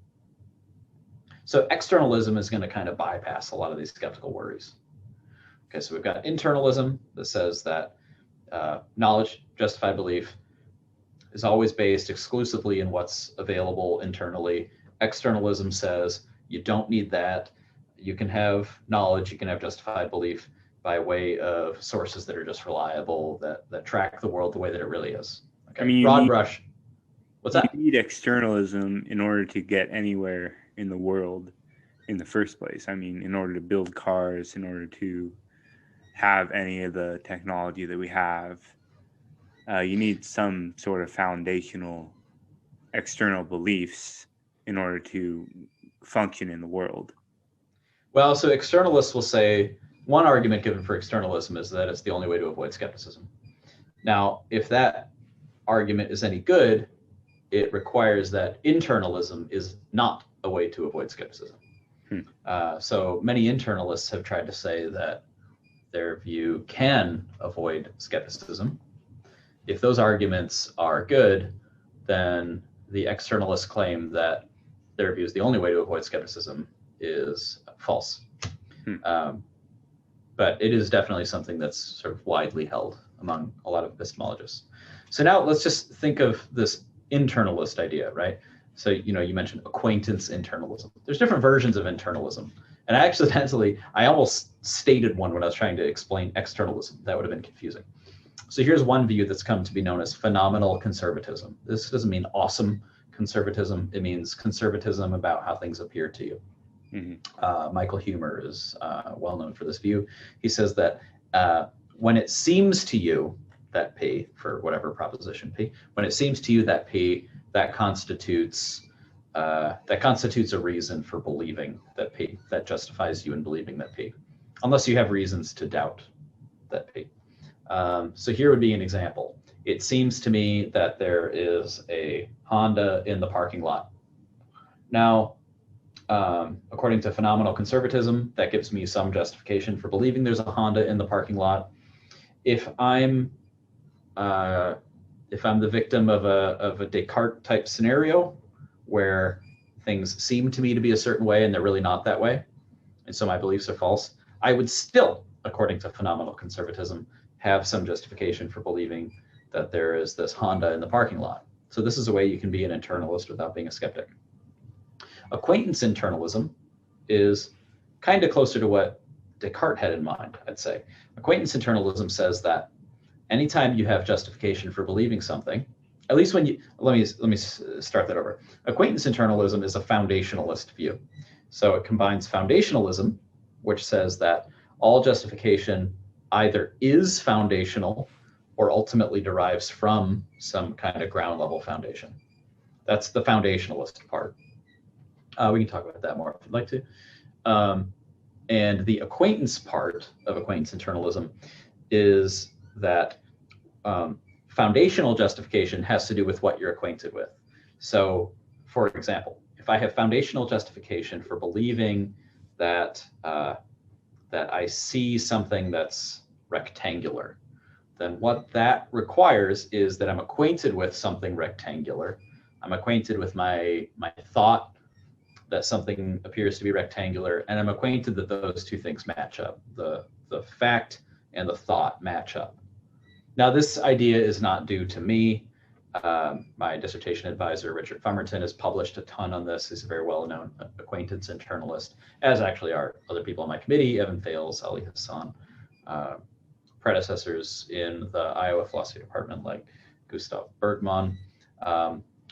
So externalism is going to kind of bypass a lot of these skeptical worries. Okay, so we've got internalism that says that knowledge, justified belief, is always based exclusively in what's available internally. Externalism says you don't need that. You can have knowledge, you can have justified belief by way of sources that are just reliable, that track the world the way that it really is. Okay, I mean, broad brush. What's that? You need externalism in order to get anywhere in the world in the first place. I mean, in order to build cars, in order to have any of the technology that we have, you need some sort of foundational external beliefs in order to function in the world. Well, so externalists will say, one argument given for externalism is that it's the only way to avoid skepticism. Now, if that argument is any good, it requires that internalism is not a way to avoid skepticism. So many internalists have tried to say that their view can avoid skepticism. If those arguments are good, then the externalists claim that their view is the only way to avoid skepticism is false. But it is definitely something that's sort of widely held among a lot of epistemologists. So now let's just think of this internalist idea, right? So, you mentioned acquaintance internalism. There's different versions of internalism. And I almost stated one when I was trying to explain externalism. That would have been confusing. So here's one view that's come to be known as phenomenal conservatism. This doesn't mean awesome conservatism. It means conservatism about how things appear to you. Michael Huemer is well known for this view. He says that when it seems to you that P, for whatever proposition P, when it seems to you that P, that constitutes a reason for believing that P, that justifies you in believing that P, unless you have reasons to doubt that P. So here would be an example. It seems to me that there is a Honda in the parking lot. Now, according to phenomenal conservatism, that gives me some justification for believing there's a Honda in the parking lot. If I'm the victim of a Descartes type scenario where things seem to me to be a certain way and they're really not that way, and so my beliefs are false, I would still, according to phenomenal conservatism, have some justification for believing that there is this Honda in the parking lot. So this is a way you can be an internalist without being a skeptic. Acquaintance internalism is kind of closer to what Descartes had in mind, I'd say. Acquaintance internalism says that anytime you have justification for believing something, at least when you, let me start that over. Acquaintance internalism is a foundationalist view. So it combines foundationalism, which says that all justification either is foundational or ultimately derives from some kind of ground level foundation. That's the foundationalist part. We can talk about that more if you'd like to. And the acquaintance part of acquaintance internalism is that foundational justification has to do with what you're acquainted with. So, for example, if I have foundational justification for believing that that I see something that's rectangular, then what that requires is that I'm acquainted with something rectangular. I'm acquainted with my thought that something appears to be rectangular, and I'm acquainted that those two things match up. The fact and the thought match up. Now, this idea is not due to me. My dissertation advisor, Richard Fumerton, has published a ton on this. He's a very well-known acquaintance internalist, as actually are other people on my committee, Evan Fales, Ali Hassan, predecessors in the Iowa philosophy department like Gustav Bergman.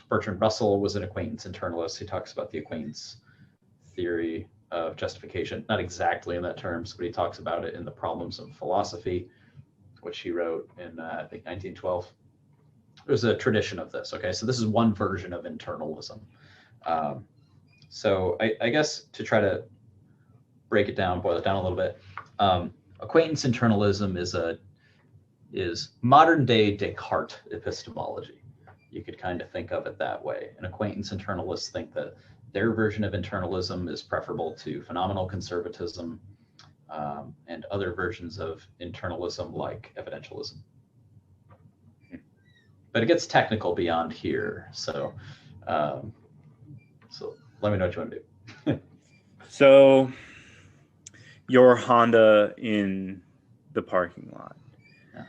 Bertrand Russell was an acquaintance internalist. He talks about the acquaintance theory of justification, not exactly in that terms, but he talks about it in the Problems of Philosophy, which he wrote in, I think, 1912. There's a tradition of this. Okay, so this is one version of internalism. So I guess to try to break it down, boil it down a little bit, acquaintance internalism is modern day Descartes epistemology. You could kind of think of it that way. And acquaintance internalists think that their version of internalism is preferable to phenomenal conservatism and other versions of internalism like evidentialism. But it gets technical beyond here. So so let me know what you want to do. So your Honda in the parking lot, Yeah.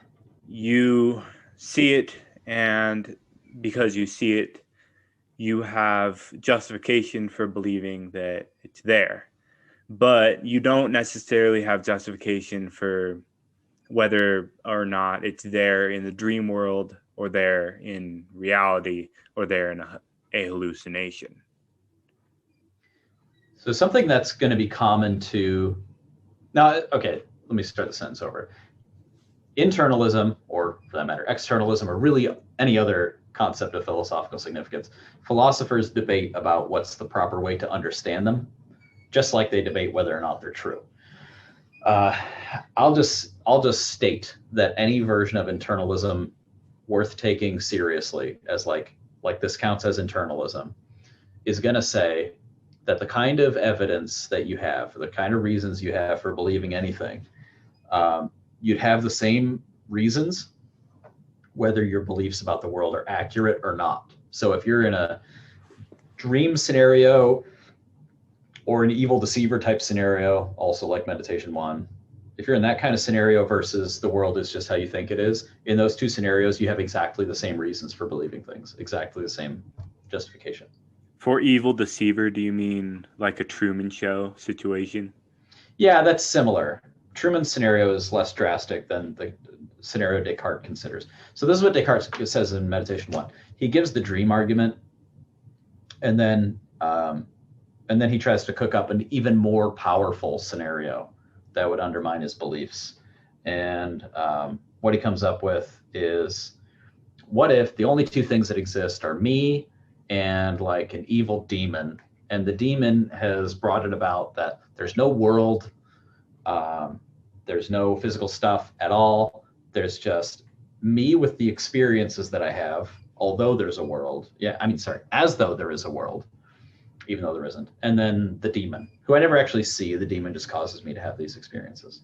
You see it, and because you see it, you have justification for believing that it's there. But you don't necessarily have justification for whether or not it's there in the dream world or there in reality or there in a hallucination. So something that's going to be common to, now, okay, let me start the sentence over. Internalism, or for that matter, externalism, or really any other concept of philosophical significance, philosophers debate about what's the proper way to understand them, just like they debate whether or not they're true. I'll just state that any version of internalism worth taking seriously as like this counts as internalism is going to say that the kind of evidence that you have, or the kind of reasons you have for believing anything, you'd have the same reasons whether your beliefs about the world are accurate or not. So if you're in a dream scenario or an evil deceiver type scenario, also like Meditation One, if you're in that kind of scenario versus the world is just how you think it is, in those two scenarios, you have exactly the same reasons for believing things, exactly the same justification. For evil deceiver, do you mean like a Truman Show situation? Yeah, that's similar. Truman's scenario is less drastic than the scenario Descartes considers. So this is what Descartes says in Meditation One. He gives the dream argument, and then he tries to cook up an even more powerful scenario that would undermine his beliefs. And what he comes up with is, what if the only two things that exist are me and like an evil demon, and the demon has brought it about that there's no world, there's no physical stuff at all, there's just me with the experiences that I have, although there's a world. As though there is a world, even though there isn't. And then the demon, who I never actually see. The demon just causes me to have these experiences.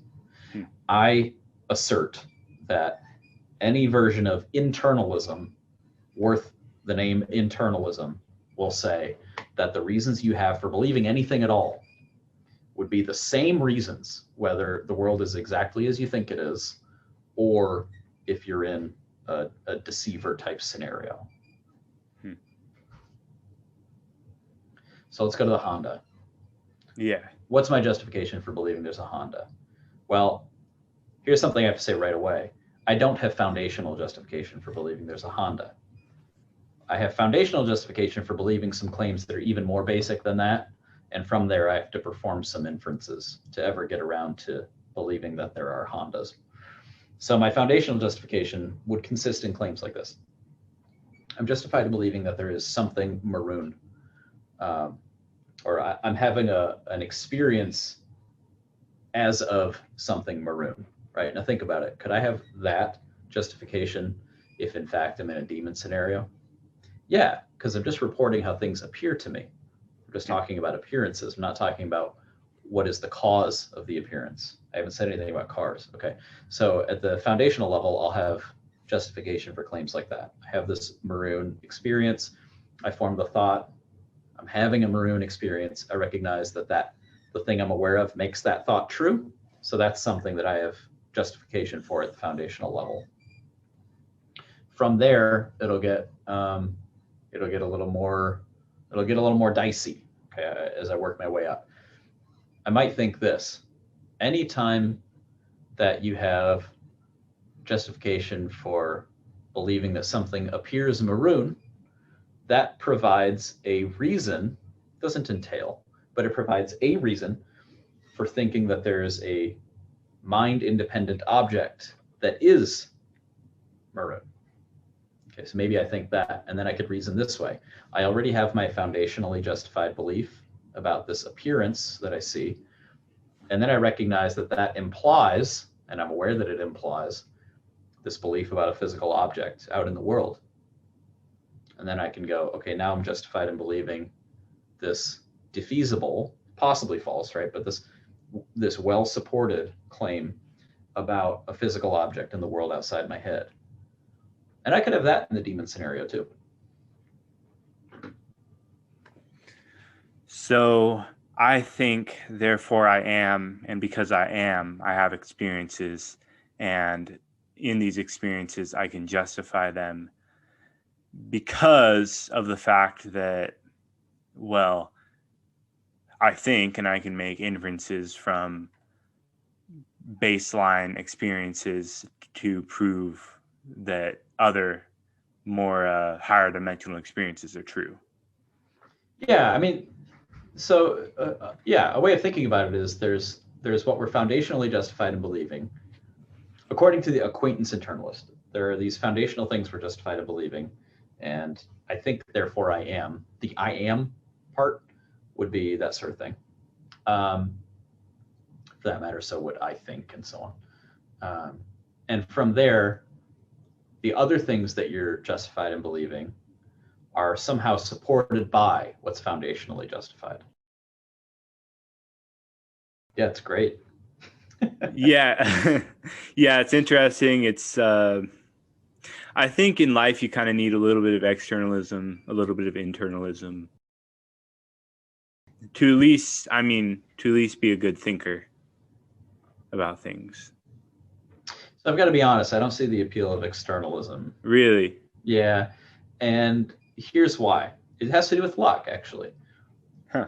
I assert that any version of internalism worth the name internalism will say that the reasons you have for believing anything at all would be the same reasons, whether the world is exactly as you think it is, or if you're in a deceiver type scenario. So let's go to the Honda. Yeah. What's my justification for believing there's a Honda? Well, here's something I have to say right away. I don't have foundational justification for believing there's a Honda. I have foundational justification for believing some claims that are even more basic than that. And from there, I have to perform some inferences to ever get around to believing that there are Hondas. So my foundational justification would consist in claims like this. I'm justified in believing that there is something maroon, or I'm having an experience as of something maroon, right? Now think about it. Could I have that justification if in fact I'm in a demon scenario? Yeah, because I'm just reporting how things appear to me. I'm just talking about appearances. I'm not talking about what is the cause of the appearance. I haven't said anything about cars. Okay. So at the foundational level, I'll have justification for claims like that. I have this maroon experience. I form the thought, I'm having a maroon experience. I recognize that the thing I'm aware of makes that thought true. So that's something that I have justification for at the foundational level. From there, it'll get a little more dicey, okay, as I work my way up. I might think this: anytime that you have justification for believing that something appears maroon, that provides a reason, doesn't entail, but it provides a reason for thinking that there's a mind-independent object that is maroon. Okay, so maybe I think that, and then I could reason this way. I already have my foundationally justified belief about this appearance that I see, and then I recognize that that implies, and I'm aware that it implies, this belief about a physical object out in the world. And then I can go, okay, now I'm justified in believing this defeasible, possibly false, right? But this well-supported claim about a physical object in the world outside my head. And I could have that in the demon scenario too. So I think, therefore I am, and because I am, I have experiences, and in these experiences I can justify them because of the fact that, well, I think, and I can make inferences from baseline experiences to prove that other more higher dimensional experiences are true. Yeah, I mean, so yeah, a way of thinking about it is there's what we're foundationally justified in believing. According to the Acquaintance Internalist, there are these foundational things we're justified in believing, and I think, therefore I am. The I am part would be that sort of thing. For that matter, so would I think, and so on. And from there, the other things that you're justified in believing are somehow supported by what's foundationally justified. Yeah, it's great. Yeah. Yeah, it's interesting. It's I think in life you kind of need a little bit of externalism, a little bit of internalism to at least be a good thinker about things. So I've got to be honest, I don't see the appeal of externalism. Really? Yeah. And here's why. It has to do with luck, actually. Huh.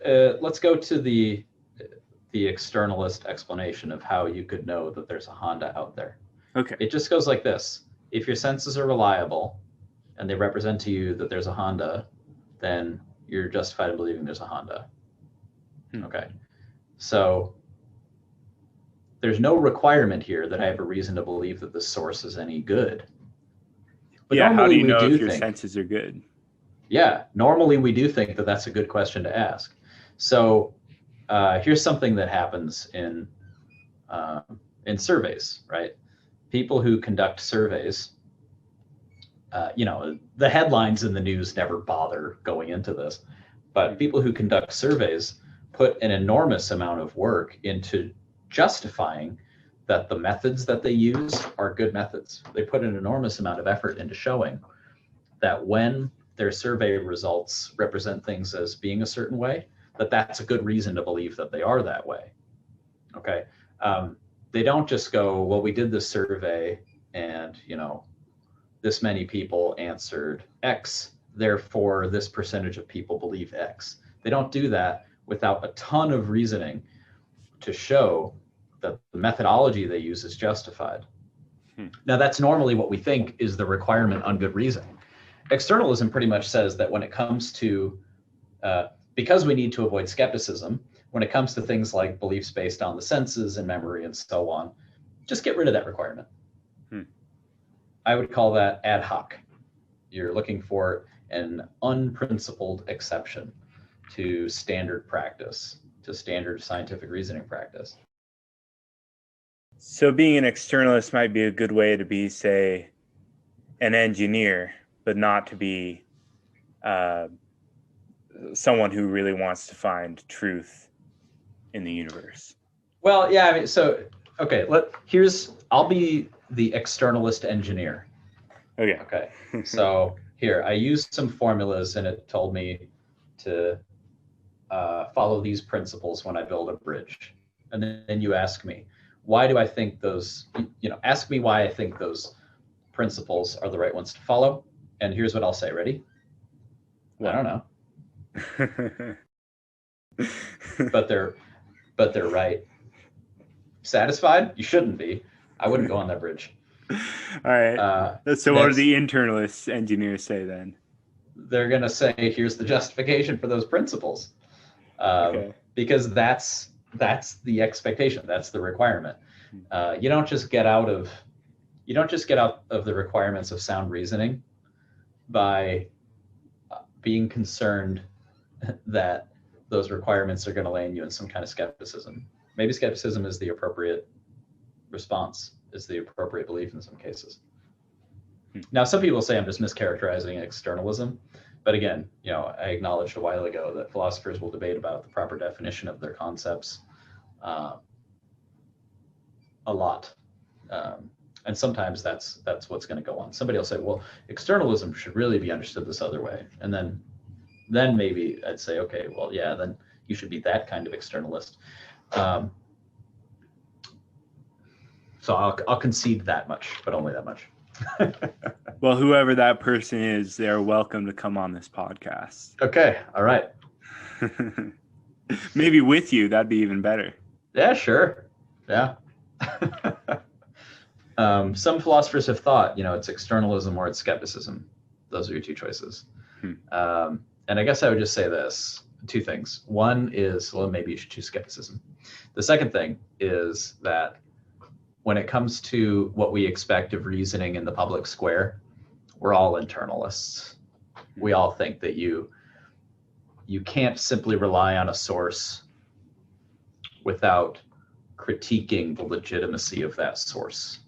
Let's go to the externalist explanation of how you could know that there's a Honda out there. Okay. It just goes like this. If your senses are reliable and they represent to you that there's a Honda, then you're justified in believing there's a Honda. Okay. So there's no requirement here that I have a reason to believe that the source is any good. But yeah, how do you know if your think, senses are good? Yeah, normally we do think that that's a good question to ask. So here's something that happens in surveys, right? People who conduct surveys, the headlines in the news never bother going into this, but people who conduct surveys put an enormous amount of work into justifying that the methods that they use are good methods. They put an enormous amount of effort into showing that when their survey results represent things as being a certain way, that's a good reason to believe that they are that way. Okay. They don't just go, well, we did this survey and, this many people answered X, therefore this percentage of people believe X. They don't do that without a ton of reasoning to show that the methodology they use is justified. Now, that's normally what we think is the requirement on good reasoning. Externalism pretty much says that when it comes to, because we need to avoid skepticism, when it comes to things like beliefs based on the senses and memory and so on, just get rid of that requirement. I would call that ad hoc. You're looking for an unprincipled exception to standard practice, to standard scientific reasoning practice. So being an externalist might be a good way to be, say, an engineer, but not to be someone who really wants to find truth in the universe. Well, yeah, I mean, so, okay, I'll be the externalist engineer. Okay, so here, I used some formulas and it told me to follow these principles when I build a bridge. And then you ask me, why do I think ask me why I think those principles are the right ones to follow. And here's what I'll say. Ready? What? I don't know. but they're right. Satisfied? You shouldn't be. I wouldn't go on that bridge. All right. So what do the internalist engineers say then? They're going to say, here's the justification for those principles. Because that's the expectation. That's the requirement. You don't just get out of the requirements of sound reasoning by being concerned that those requirements are going to land you in some kind of skepticism. Maybe skepticism is the appropriate response, is the appropriate belief in some cases. Now, some people say I'm just mischaracterizing externalism, but again, I acknowledged a while ago that philosophers will debate about the proper definition of their concepts a lot. And sometimes that's what's going to go on. Somebody will say, well, externalism should really be understood this other way. And then maybe I'd say, okay, well, yeah, then you should be that kind of externalist. So I'll concede that much, but only that much. Well, whoever that person is, they're welcome to come on this podcast. Okay. All right. Maybe with you, that'd be even better. Yeah, sure. Yeah. Some philosophers have thought, it's externalism or it's skepticism. Those are your two choices. And I guess I would just say two things. One is, well, maybe you should choose skepticism. The second thing is that when it comes to what we expect of reasoning in the public square, we're all internalists. We all think that you can't simply rely on a source without critiquing the legitimacy of that source.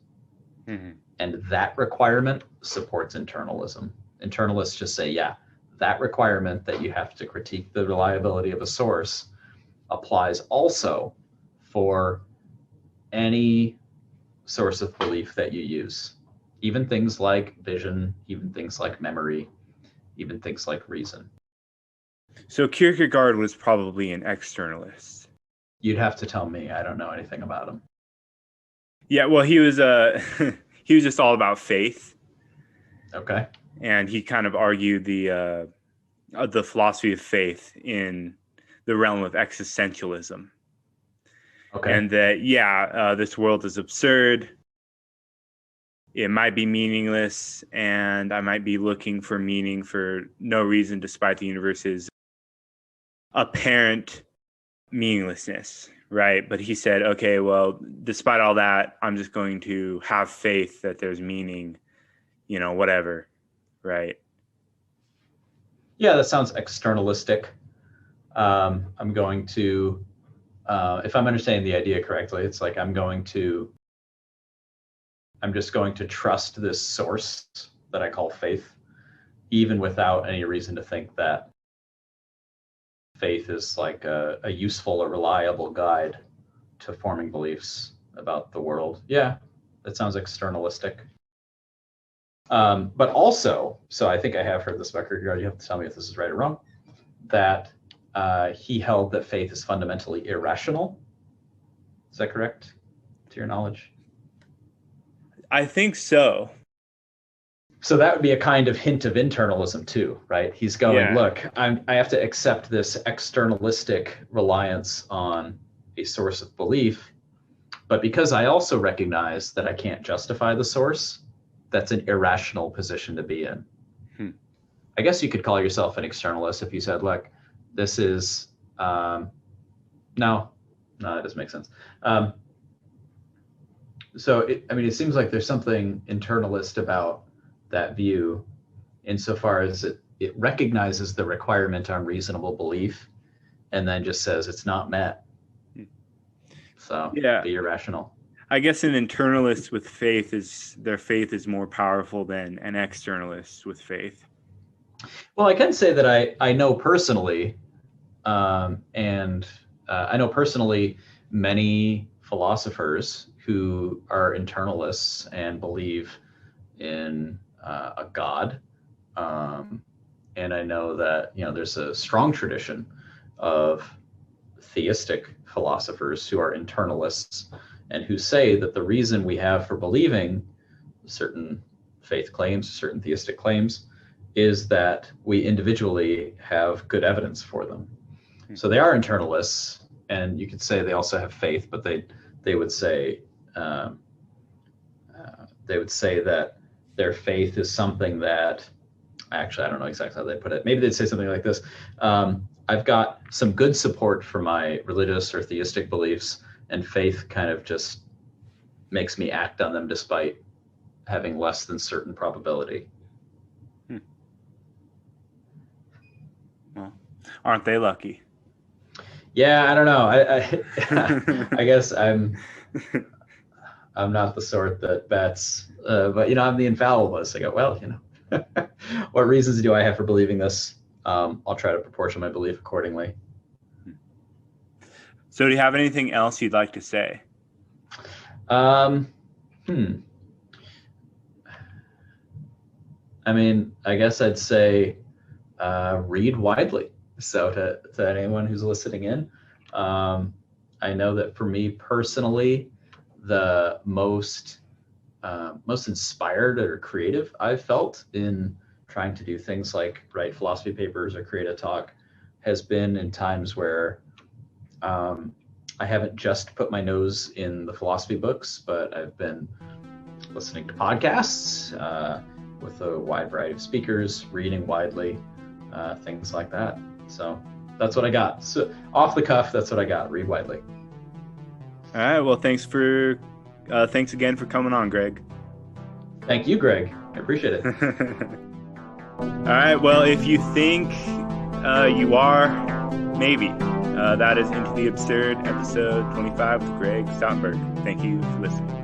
Mm-hmm. And that requirement supports internalism. Internalists just say, yeah, that requirement that you have to critique the reliability of a source applies also for any source of belief that you use. Even things like vision, even things like memory, even things like reason. So Kierkegaard was probably an externalist. You'd have to tell me. I don't know anything about him. Yeah, well, he was he was just all about faith. Okay. And he kind of argued the philosophy of faith in the realm of existentialism. Okay. And that, this world is absurd. It might be meaningless, and I might be looking for meaning for no reason, despite the universe's apparent meaninglessness, right? But he said, okay, well, despite all that, I'm just going to have faith that there's meaning, whatever, right? Yeah, that sounds externalistic. I'm going to, if I'm understanding the idea correctly, it's like I'm just going to trust this source that I call faith, even without any reason to think that faith is like a useful or reliable guide to forming beliefs about the world. Yeah, that sounds externalistic. But also, so I think I have heard this about Kierkegaard, you have to tell me if this is right or wrong, that he held that faith is fundamentally irrational. Is that correct, to your knowledge? I think so. So that would be a kind of hint of internalism too, right? He's going, look, I have to accept this externalistic reliance on a source of belief, but because I also recognize that I can't justify the source, that's an irrational position to be in. I guess you could call yourself an externalist if you said, look, this is, no, that doesn't make sense. So, it seems like there's something internalist about that view insofar as it recognizes the requirement on reasonable belief and then just says it's not met. So, be irrational. I guess an internalist with faith their faith is more powerful than an externalist with faith. Well, I can say that I know personally, and I know personally many philosophers who are internalists and believe in a God. And I know that, there's a strong tradition of theistic philosophers who are internalists and who say that the reason we have for believing certain faith claims, certain theistic claims, is that we individually have good evidence for them. So they are internalists, and you could say they also have faith, but they would say that their faith is something that, actually, I don't know exactly how they put it. Maybe they'd say something like this. I've got some good support for my religious or theistic beliefs, and faith kind of just makes me act on them despite having less than certain probability. Well, aren't they lucky? Yeah, I don't know. I guess I'm not the sort that bets, but I'm the infallible. I go, well, what reasons do I have for believing this? I'll try to proportion my belief accordingly. So do you have anything else you'd like to say? I mean, I guess I'd say read widely. So to anyone who's listening in, I know that for me personally, the most inspired or creative I've felt in trying to do things like write philosophy papers or create a talk has been in times where I haven't just put my nose in the philosophy books, but I've been listening to podcasts with a wide variety of speakers, reading widely, things like that. So that's what I got. So off the cuff, that's what I got. Read widely. All right. Well, thanks again for coming on, Greg. Thank you, Greg. I appreciate it. All right. Well, if you think you are, maybe. That is Into the Absurd, episode 25 with Greg Stoutenburg. Thank you for listening.